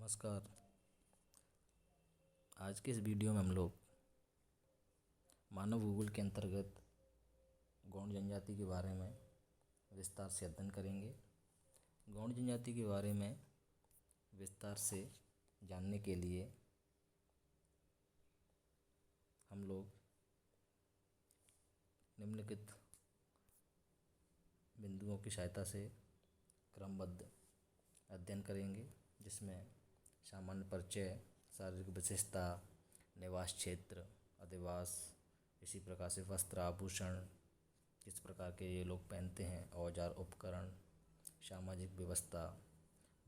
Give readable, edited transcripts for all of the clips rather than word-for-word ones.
नमस्कार। आज के इस वीडियो में हम लोग मानव भूगोल के अंतर्गत गौंड जनजाति के बारे में विस्तार से अध्ययन करेंगे। गौंड जनजाति के बारे में विस्तार से जानने के लिए हम लोग निम्नलिखित बिंदुओं की सहायता से क्रमबद्ध अध्ययन करेंगे, जिसमें सामान्य परिचय, शारीरिक विशेषता, निवास क्षेत्र, अधिवास, इसी प्रकार से वस्त्र आभूषण, किस प्रकार के ये लोग पहनते हैं, औजार उपकरण, सामाजिक व्यवस्था,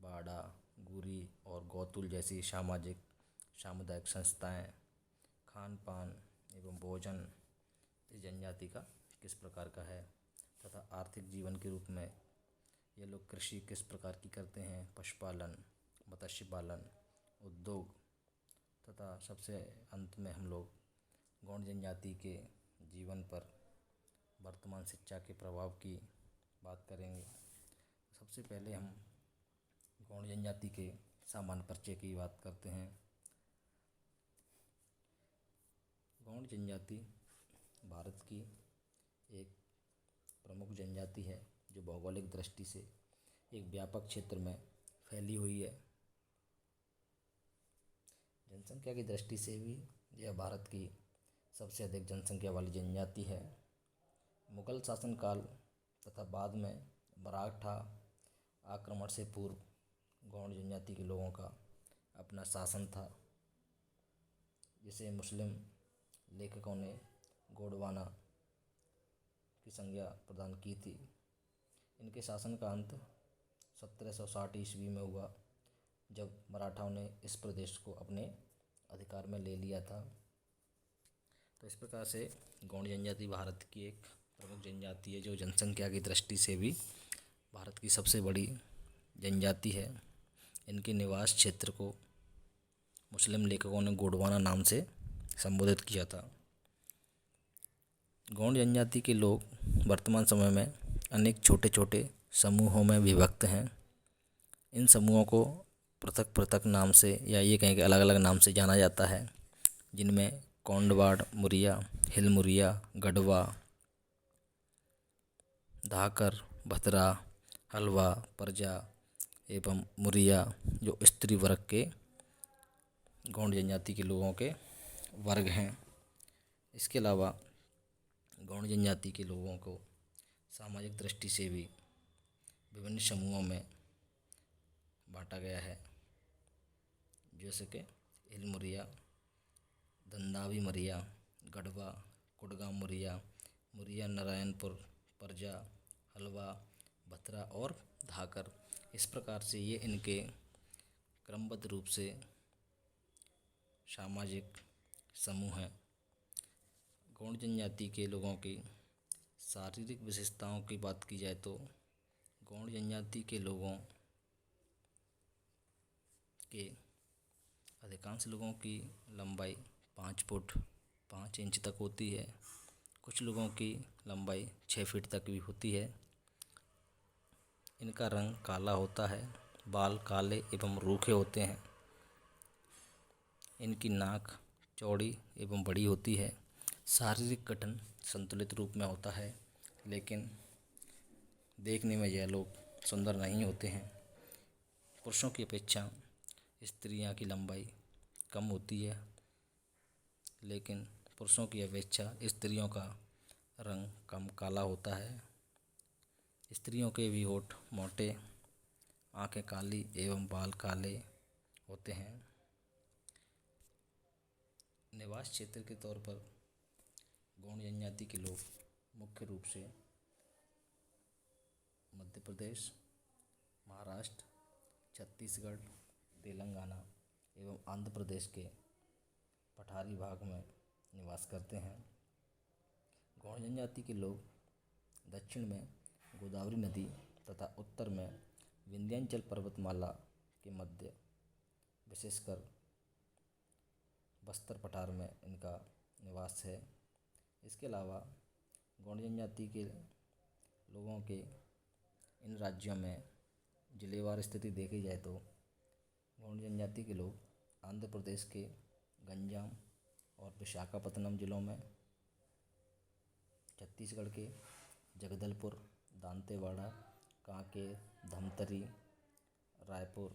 बाड़ा, गुरी और गौतुल जैसी सामाजिक सामुदायिक संस्थाएं, खान पान एवं भोजन इस जनजाति का किस प्रकार का है तथा आर्थिक जीवन के रूप में ये लोग कृषि किस प्रकार की करते हैं, पशुपालन, मत्स्य पालन, उद्योग तथा सबसे अंत में हम लोग गौंड जनजाति के जीवन पर वर्तमान शिक्षा के प्रभाव की बात करेंगे। सबसे पहले हम गौंड जनजाति के सामान्य परिचय की बात करते हैं। गौंड जनजाति भारत की एक प्रमुख जनजाति है जो भौगोलिक दृष्टि से एक व्यापक क्षेत्र में फैली हुई है। जनसंख्या की दृष्टि से भी यह भारत की सबसे अधिक जनसंख्या वाली जनजाति है। मुगल शासनकाल तथा बाद में मराठा आक्रमण से पूर्व गौंड जनजाति के लोगों का अपना शासन था, जिसे मुस्लिम लेखकों ने गोंडवाना की संज्ञा प्रदान की थी। इनके शासन का अंत 1760 ईस्वी में हुआ, जब मराठाओं ने इस प्रदेश को अपने अधिकार में ले लिया था। तो इस प्रकार से गौंड जनजाति भारत की एक प्रमुख जनजाति है, जो जनसंख्या की दृष्टि से भी भारत की सबसे बड़ी जनजाति है। इनके निवास क्षेत्र को मुस्लिम लेखकों ने गोंडवाना नाम से संबोधित किया था। गौंड जनजाति के लोग वर्तमान समय में अनेक छोटे छोटे समूहों में विभक्त हैं। इन समूहों को पृथक पृथक नाम से या ये कहें कि अलग अलग नाम से जाना जाता है, जिनमें कोंडवाड़ मुरिया, हिल मुरिया, गढ़वा, धाकर, भतरा, हलवा, परजा एवं मुरिया, जो स्त्री वर्ग के गौंड जनजाति के लोगों के वर्ग हैं। इसके अलावा गौंड जनजाति के लोगों को सामाजिक दृष्टि से भी विभिन्न समूहों में बांटा गया है, जैसे कि हिल मुरिया, दंदावी मुरिया, गढ़वा, कुड़गा मुरिया, मुरिया नारायणपुर, परजा, हलवा, भतरा और धाकर। इस प्रकार से ये इनके क्रमबद्ध रूप से सामाजिक समूह हैं। गौंड जनजाति के लोगों की शारीरिक विशेषताओं की बात की जाए तो गौंड जनजाति के लोगों के अधिकांश लोगों की लंबाई 5 फुट 5 इंच तक होती है। कुछ लोगों की लंबाई 6 फीट तक भी होती है। इनका रंग काला होता है, बाल काले एवं रूखे होते हैं। इनकी नाक चौड़ी एवं बड़ी होती है। शारीरिक गठन संतुलित रूप में होता है, लेकिन देखने में यह लोग सुंदर नहीं होते हैं। पुरुषों की अपेक्षा स्त्रियां की लंबाई कम होती है, लेकिन पुरुषों की अपेक्षा स्त्रियों का रंग कम काला होता है। स्त्रियों के भी होठ मोटे, आंखें काली एवं बाल काले होते हैं। निवास क्षेत्र के तौर पर गौंड जनजाति के लोग मुख्य रूप से मध्य प्रदेश, महाराष्ट्र, छत्तीसगढ़, तेलंगाना एवं आंध्र प्रदेश के पठारी भाग में निवास करते हैं। गौंड जनजाति के लोग दक्षिण में गोदावरी नदी तथा उत्तर में विंध्याचल पर्वतमाला के मध्य, विशेषकर बस्तर पठार में इनका निवास है। इसके अलावा गौंड जनजाति के लोगों के इन राज्यों में जिलेवार स्थिति देखी जाए तो गौंड जनजाति के लोग आंध्र प्रदेश के गंजाम और विशाखापत्तनम जिलों में, छत्तीसगढ़ के जगदलपुर, दांतेवाड़ा, कांकेर, धमतरी, रायपुर,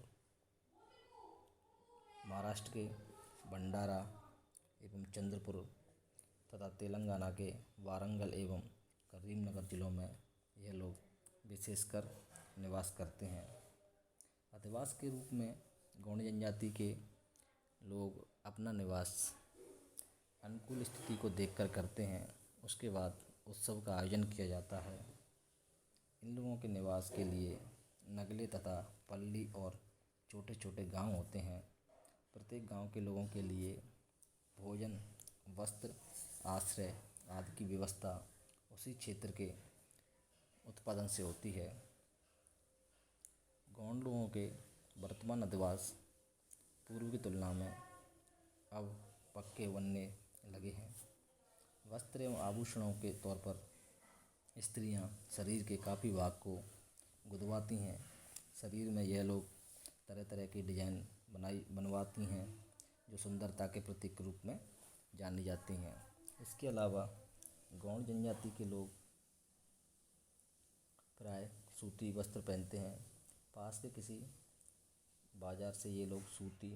महाराष्ट्र के भंडारा एवं चंद्रपुर तथा तेलंगाना के वारंगल एवं करीमनगर जिलों में यह लोग विशेषकर निवास करते हैं। अधिवास के रूप में गौंड जनजाति के लोग अपना निवास अनुकूल स्थिति को देखकर करते हैं। उसके बाद उत्सव का आयोजन किया जाता है। इन लोगों के निवास के लिए नगले तथा पल्ली और छोटे छोटे गांव होते हैं। प्रत्येक गांव के लोगों के लिए भोजन, वस्त्र, आश्रय आदि की व्यवस्था उसी क्षेत्र के उत्पादन से होती है। गौंड लोगों के वर्तमान अधिवास पूर्व की तुलना में अब पक्के बनने लगे हैं। वस्त्र एवं आभूषणों के तौर पर स्त्रियां शरीर के काफ़ी भाग को गुदवाती हैं। शरीर में यह लोग तरह तरह की डिजाइन बनवाती हैं जो सुंदरता के प्रतीक रूप में जानी जाती हैं। इसके अलावा गौंड जनजाति के लोग प्राय सूती वस्त्र पहनते हैं। पास के किसी बाज़ार से ये लोग सूती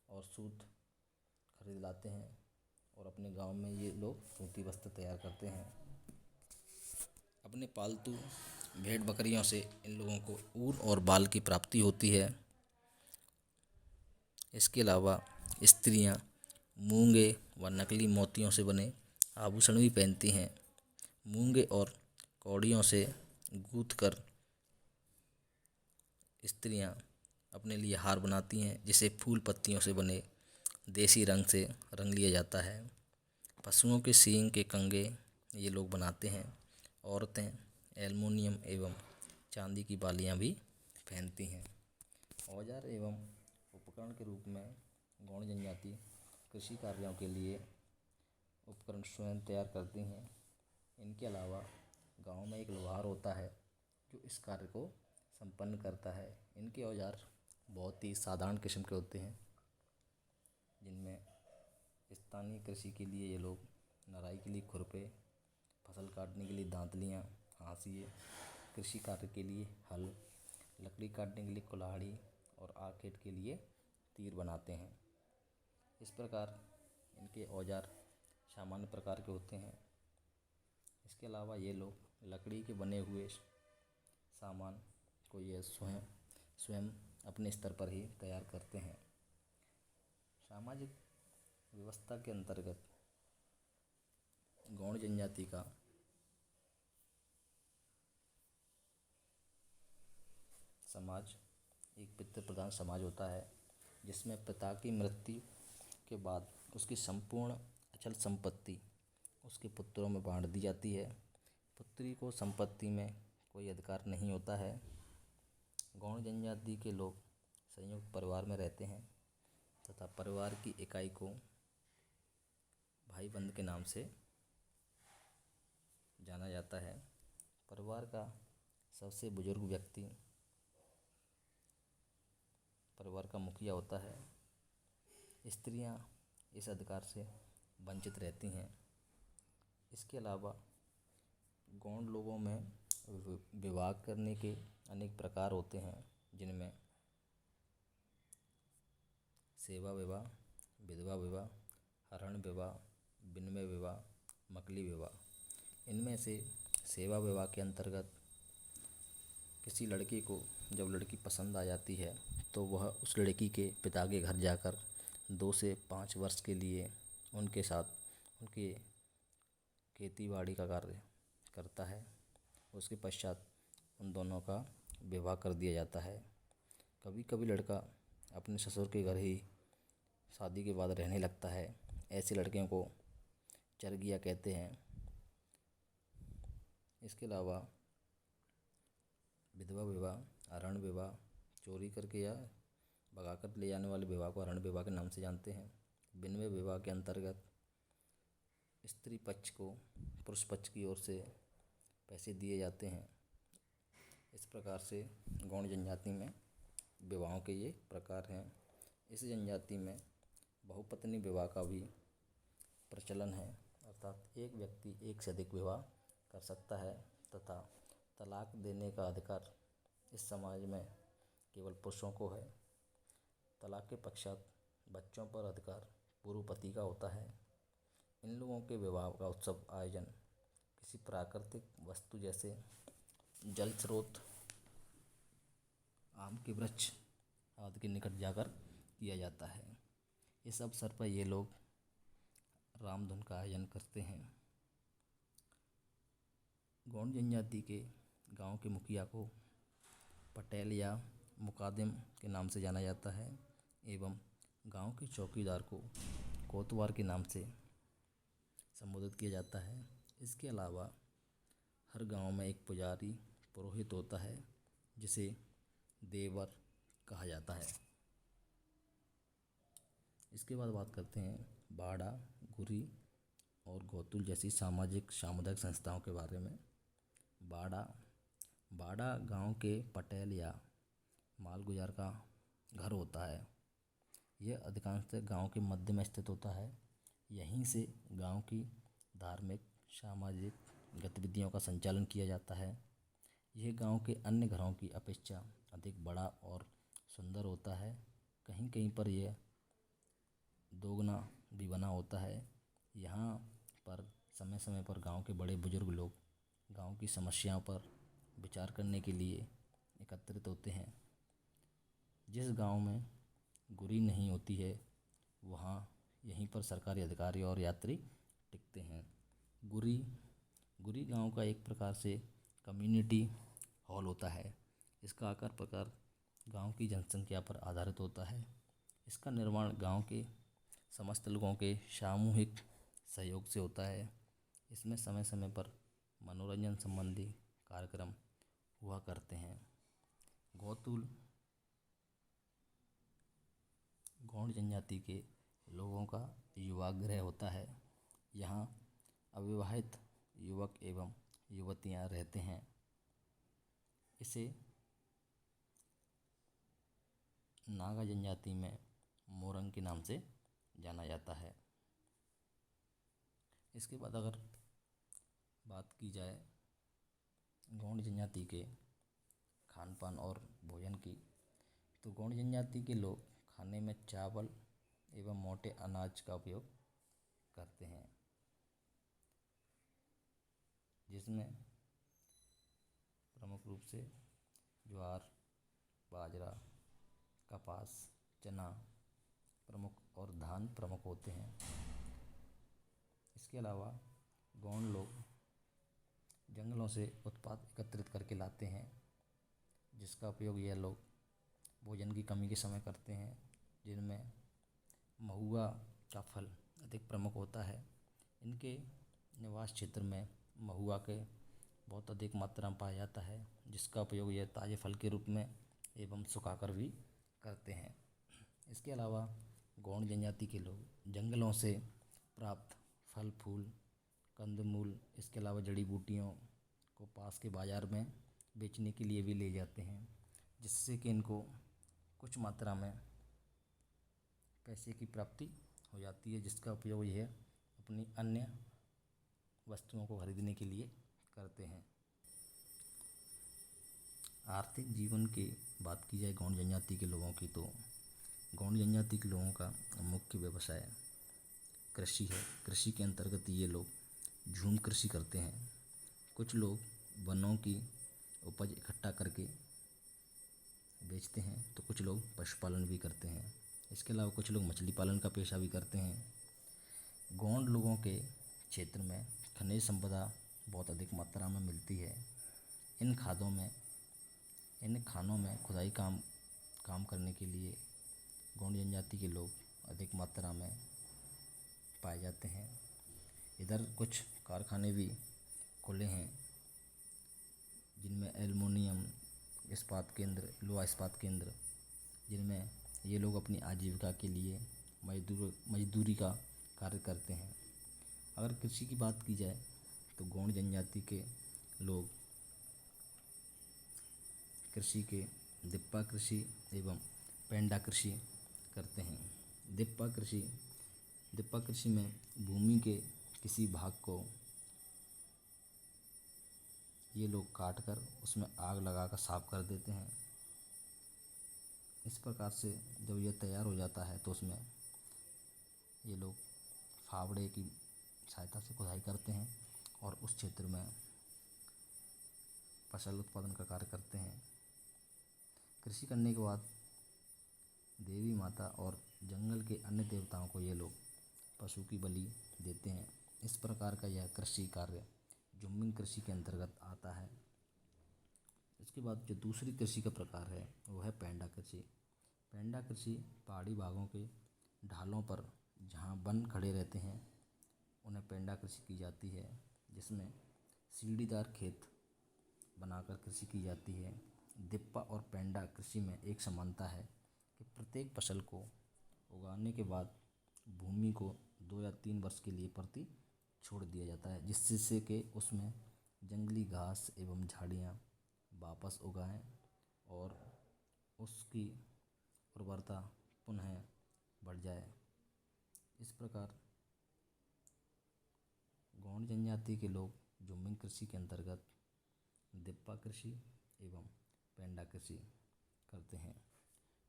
और सूत खरीद लाते हैं और अपने गांव में ये लोग सूती वस्त्र तैयार करते हैं। अपने पालतू भेड़ बकरियों से इन लोगों को ऊन और बाल की प्राप्ति होती है। इसके अलावा स्त्रियां मूंगे व नकली मोतियों से बने आभूषण भी पहनती हैं। मूंगे और कौड़ियों से गूंथकर स्त्रियां अपने लिए हार बनाती हैं, जिसे फूल पत्तियों से बने देसी रंग से रंग लिया जाता है। पशुओं के सींग के कंगे ये लोग बनाते हैं। औरतें एल्युमिनियम एवं चांदी की बालियां भी पहनती हैं। औजार एवं उपकरण के रूप में गौंड जनजाति कृषि कार्यों के लिए उपकरण स्वयं तैयार करती हैं। इनके अलावा गांव में एक लोहार होता है जो इस कार्य को संपन्न करता है। इनके औजार बहुत ही साधारण किस्म के होते हैं, जिनमें स्थानीय कृषि के लिए ये लोग नराई के लिए खुरपे, फसल काटने के लिए दांतलियाँ, हांसिए, कृषि कार्य के लिए हल, लकड़ी काटने के लिए कुल्हाड़ी और आग खेत के लिए तीर बनाते हैं। इस प्रकार इनके औजार सामान्य प्रकार के होते हैं। इसके अलावा ये लोग लकड़ी के बने हुए सामान को ये स्वयं अपने स्तर पर ही तैयार करते हैं। सामाजिक व्यवस्था के अंतर्गत गौंड जनजाति का समाज एक पितृ प्रधान समाज होता है, जिसमें पिता की मृत्यु के बाद उसकी संपूर्ण अचल संपत्ति उसके पुत्रों में बांट दी जाती है। पुत्री को संपत्ति में कोई अधिकार नहीं होता है। गौंड जनजाति के लोग संयुक्त परिवार में रहते हैं तथा परिवार की इकाई को भाई बंध के नाम से जाना जाता है। परिवार का सबसे बुजुर्ग व्यक्ति परिवार का मुखिया होता है। स्त्रियां इस अधिकार से वंचित रहती हैं। इसके अलावा गौंड लोगों में विवाह करने के अनेक प्रकार होते हैं, जिनमें सेवा विवाह, विधवा विवाह, हरण विवाह, विनिमय विवाह, मकली विवाह। इनमें से सेवा विवाह के अंतर्गत किसी लड़की को जब लड़की पसंद आ जाती है तो वह उस लड़की के पिता के घर जाकर 2 से 5 वर्ष के लिए उनके साथ उनके खेती बाड़ी का कार्य करता है। उसके पश्चात उन दोनों का विवाह कर दिया जाता है। कभी कभी लड़का अपने ससुर के घर ही शादी के बाद रहने लगता है। ऐसी लड़कियों को चरगिया कहते हैं। इसके अलावा विधवा विवाह, हरण विवाह, चोरी करके या भगाकर ले जाने वाले विवाह को हरण विवाह के नाम से जानते हैं। विनिमय विवाह के अंतर्गत स्त्री पक्ष को पुरुष पक्ष की ओर से पैसे दिए जाते हैं। इस प्रकार से गौंड जनजाति में विवाहों के ये प्रकार हैं। इस जनजाति में बहुपत्नी विवाह का भी प्रचलन है, अर्थात एक व्यक्ति एक से अधिक विवाह कर सकता है तथा तलाक देने का अधिकार इस समाज में केवल पुरुषों को है। तलाक के पश्चात बच्चों पर अधिकार पूर्व पति का होता है। इन लोगों के विवाह का उत्सव आयोजन किसी प्राकृतिक वस्तु जैसे जल स्रोत, आम के वृक्ष आदि के निकट जाकर किया जाता है। इस अवसर पर ये लोग रामधुन का आयोजन करते हैं। गौंड जनजाति के गांव के मुखिया को पटेल या मुकादिम के नाम से जाना जाता है एवं गांव के चौकीदार को कोतवाल के नाम से संबोधित किया जाता है। इसके अलावा हर गांव में एक पुजारी पुरोहित होता है जिसे देवर कहा जाता है। इसके बाद बात करते हैं बाड़ा, गुरी और गौतुल जैसी सामाजिक सामुदायिक संस्थाओं के बारे में। बाड़ा गांव के पटेल या मालगुजार का घर होता है। यह अधिकांशतः गांव के मध्य में स्थित होता है। यहीं से गांव की धार्मिक सामाजिक गतिविधियों का संचालन किया जाता है। यह गांव के अन्य घरों की अपेक्षा अधिक बड़ा और सुंदर होता है। कहीं कहीं पर यह दोगुना भी बना होता है। यहाँ पर समय समय पर गांव के बड़े बुजुर्ग लोग गांव की समस्याओं पर विचार करने के लिए एकत्रित होते हैं। जिस गांव में गुरी नहीं होती है वहाँ यहीं पर सरकारी अधिकारी और यात्री टिकते हैं। गुरी गांव का एक प्रकार से कम्युनिटी हॉल होता है। इसका आकार प्रकार गांव की जनसंख्या पर आधारित होता है। इसका निर्माण गांव के समस्त लोगों के सामूहिक सहयोग से होता है। इसमें समय समय पर मनोरंजन संबंधी कार्यक्रम हुआ करते हैं। गौतुल गौंड जनजाति के लोगों का युवागृह होता है। यहाँ अविवाहित युवक एवं युवतियाँ रहते हैं। इसे नागा जनजाति में मोरंग के नाम से जाना जाता है। इसके बाद अगर बात की जाए गौंड जनजाति के खान पान और भोजन की, तो गौंड जनजाति के लोग खाने में चावल एवं मोटे अनाज का उपयोग करते हैं, जिसमें प्रमुख रूप से ज्वार, बाजरा, कपास, चना प्रमुख और धान प्रमुख होते हैं। इसके अलावा गौंड लोग जंगलों से उत्पाद एकत्रित करके लाते हैं, जिसका उपयोग यह लोग भोजन की कमी के समय करते हैं, जिनमें महुआ का फल अधिक प्रमुख होता है। इनके निवास क्षेत्र में महुआ के बहुत अधिक मात्रा में पाया जाता है, जिसका उपयोग यह ताज़े फल के रूप में एवं सुखाकर भी करते हैं। इसके अलावा गौंड जनजाति के लोग जंगलों से प्राप्त फल फूल, कंदमूल, इसके अलावा जड़ी बूटियों को पास के बाज़ार में बेचने के लिए भी ले जाते हैं, जिससे कि इनको कुछ मात्रा में पैसे की प्राप्ति हो जाती है, जिसका उपयोग यह अपनी अन्य वस्तुओं को खरीदने के लिए करते हैं। आर्थिक जीवन की बात की जाए गौंड जनजाति के लोगों की, तो गौंड जनजाति के लोगों का मुख्य व्यवसाय कृषि है। कृषि के अंतर्गत ये लोग झूम कृषि करते हैं। कुछ लोग वनों की उपज इकट्ठा करके बेचते हैं, तो कुछ लोग पशुपालन भी करते हैं। इसके अलावा कुछ लोग मछली पालन का पेशा भी करते हैं। गौंड लोगों के क्षेत्र में खनिज संपदा बहुत अधिक मात्रा में मिलती है। इन खानों में खुदाई काम करने के लिए गौंड जनजाति के लोग अधिक मात्रा में पाए जाते हैं। इधर कुछ कारखाने भी खुले हैं, जिनमें एल्युमिनियम इस्पात केंद्र, लोहा इस्पात केंद्र, जिनमें ये लोग अपनी आजीविका के लिए मजदूरी का कार्य करते हैं। अगर कृषि की बात की जाए तो गौंड जनजाति के लोग कृषि के दिप्पा कृषि एवं पेंडा कृषि करते हैं। दिप्पा कृषि में भूमि के किसी भाग को ये लोग काट कर उसमें आग लगाकर साफ कर देते हैं। इस प्रकार से जब यह तैयार हो जाता है तो उसमें ये लोग फावड़े की सहायता से खुदाई करते हैं और उस क्षेत्र में फसल उत्पादन का कार्य करते हैं। कृषि करने के बाद देवी माता और जंगल के अन्य देवताओं को ये लोग पशु की बलि देते हैं। इस प्रकार का यह कृषि कार्य झुम्मिंग कृषि के अंतर्गत आता है। इसके बाद जो दूसरी कृषि का प्रकार है वो है पेंडा कृषि। पेंडा कृषि पहाड़ी भागों के ढालों पर जहाँ वन खड़े रहते हैं उन्हें पेंडा कृषि की जाती है, जिसमें सीढ़ीदार खेत बनाकर कृषि की जाती है। दिप्पा और पेंडा कृषि में एक समानता है कि प्रत्येक फसल को उगाने के बाद भूमि को 2 या 3 वर्ष के लिए प्रति छोड़ दिया जाता है, जिससे कि उसमें जंगली घास एवं झाड़ियाँ वापस उगाएं और उसकी उर्वरता पुनः बढ़ जाए। इस प्रकार गौंड जनजाति के लोग झुम्मिंग कृषि के अंतर्गत दिप्पा कृषि एवं पेंडा कृषि करते हैं।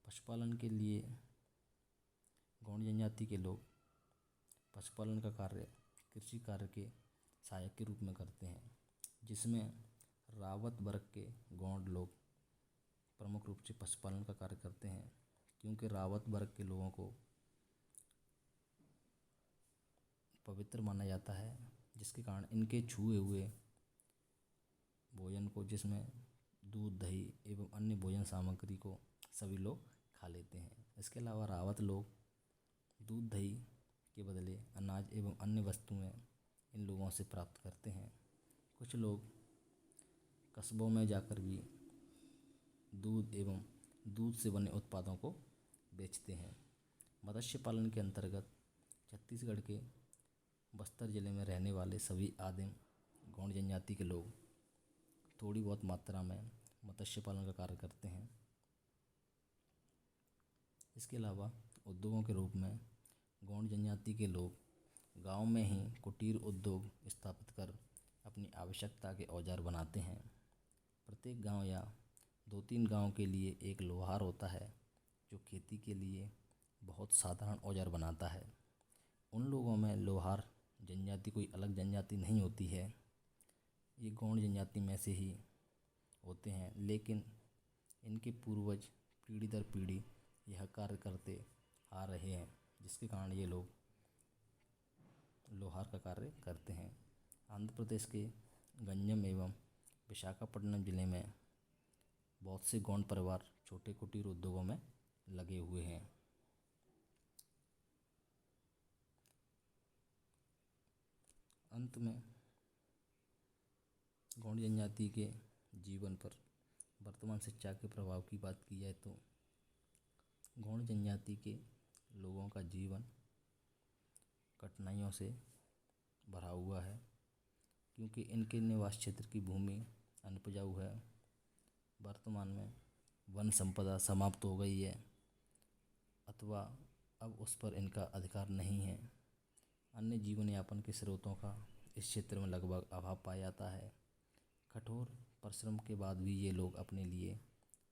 पशुपालन के लिए गौंड जनजाति के लोग पशुपालन का कार्य कृषि कार्य के सहायक के रूप में करते हैं, जिसमें रावत वर्ग के गौंड लोग प्रमुख रूप से पशुपालन का कार्य करते हैं, क्योंकि रावत वर्ग के लोगों को पवित्र माना जाता है, जिसके कारण इनके छुए हुए भोजन को, जिसमें दूध दही एवं अन्य भोजन सामग्री को सभी लोग खा लेते हैं। इसके अलावा रावत लोग दूध दही के बदले अनाज एवं अन्य वस्तुएं इन लोगों से प्राप्त करते हैं। कुछ लोग कस्बों में जाकर भी दूध से बने उत्पादों को बेचते हैं। मत्स्य पालन के अंतर्गत छत्तीसगढ़ के बस्तर जिले में रहने वाले सभी आदिम गौंड जनजाति के लोग थोड़ी बहुत मात्रा में मत्स्य पालन का कार्य करते हैं। इसके अलावा उद्योगों के रूप में गौंड जनजाति के लोग गांव में ही कुटीर उद्योग स्थापित कर अपनी आवश्यकता के औजार बनाते हैं। प्रत्येक गांव या 2-3 गांव के लिए एक लोहार होता है, जो खेती के लिए बहुत साधारण औजार बनाता है। उन लोगों में लोहार जनजाति कोई अलग जनजाति नहीं होती है, ये गौंड जनजाति में से ही होते हैं, लेकिन इनके पूर्वज पीढ़ी दर पीढ़ी यह कार्य करते आ रहे हैं, जिसके कारण ये लोग लोहार का कार्य करते हैं। आंध्र प्रदेश के गंजम एवं विशाखापट्टनम जिले में बहुत से गौंड परिवार छोटे कुटीर उद्योगों में लगे हुए हैं। अंत में गौंड जनजाति के जीवन पर वर्तमान शिक्षा के प्रभाव की बात की जाए तो गौंड जनजाति के लोगों का जीवन कठिनाइयों से भरा हुआ है, क्योंकि इनके निवास क्षेत्र की भूमि अनुपजाऊ है। वर्तमान में वन संपदा समाप्त हो गई है अथवा अब उस पर इनका अधिकार नहीं है। अन्य जीवन यापन के स्रोतों का इस क्षेत्र में लगभग अभाव पाया जाता है। कठोर परिश्रम के बाद भी ये लोग अपने लिए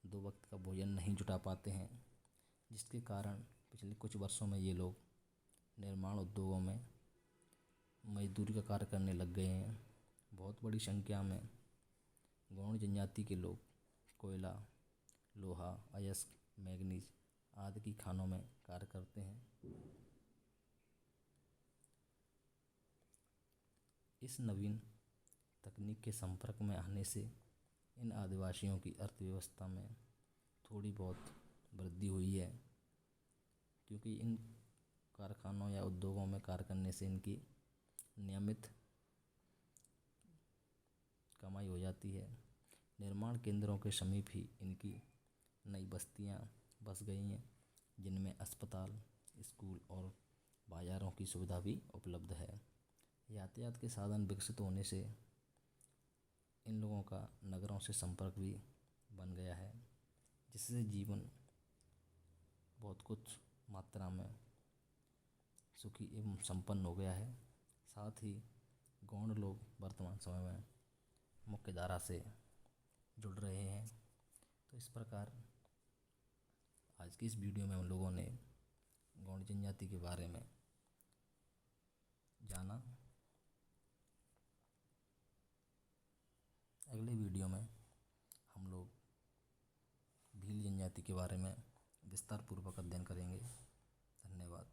2 वक्त का भोजन नहीं जुटा पाते हैं, जिसके कारण पिछले कुछ वर्षों में ये लोग निर्माण उद्योगों में मजदूरी का कार्य करने लग गए हैं। बहुत बड़ी संख्या में गौंड जनजाति के लोग कोयला, लोहा, अयस्क, मैग्नीज आदि की खानों में कार्य करते हैं। इस नवीन तकनीक के संपर्क में आने से इन आदिवासियों की अर्थव्यवस्था में थोड़ी बहुत वृद्धि हुई है, क्योंकि इन कारखानों या उद्योगों में कार्य करने से इनकी नियमित कमाई हो जाती है। निर्माण केंद्रों के समीप ही इनकी नई बस्तियां बस गई हैं, जिनमें अस्पताल, स्कूल और बाज़ारों की सुविधा भी उपलब्ध है। यातायात के साधन विकसित होने से इन लोगों का नगरों से संपर्क भी बन गया है, जिससे जीवन बहुत कुछ मात्रा में सुखी एवं संपन्न हो गया है। साथ ही गौड़ लोग वर्तमान समय में मुख्य धारा से जुड़ रहे हैं। तो इस प्रकार आज की इस वीडियो में हम लोगों ने गौड़ जनजाति के बारे में जाना। अगले वीडियो में हम लोग भील जनजाति के बारे में विस्तार पूर्वक अध्ययन करेंगे। धन्यवाद।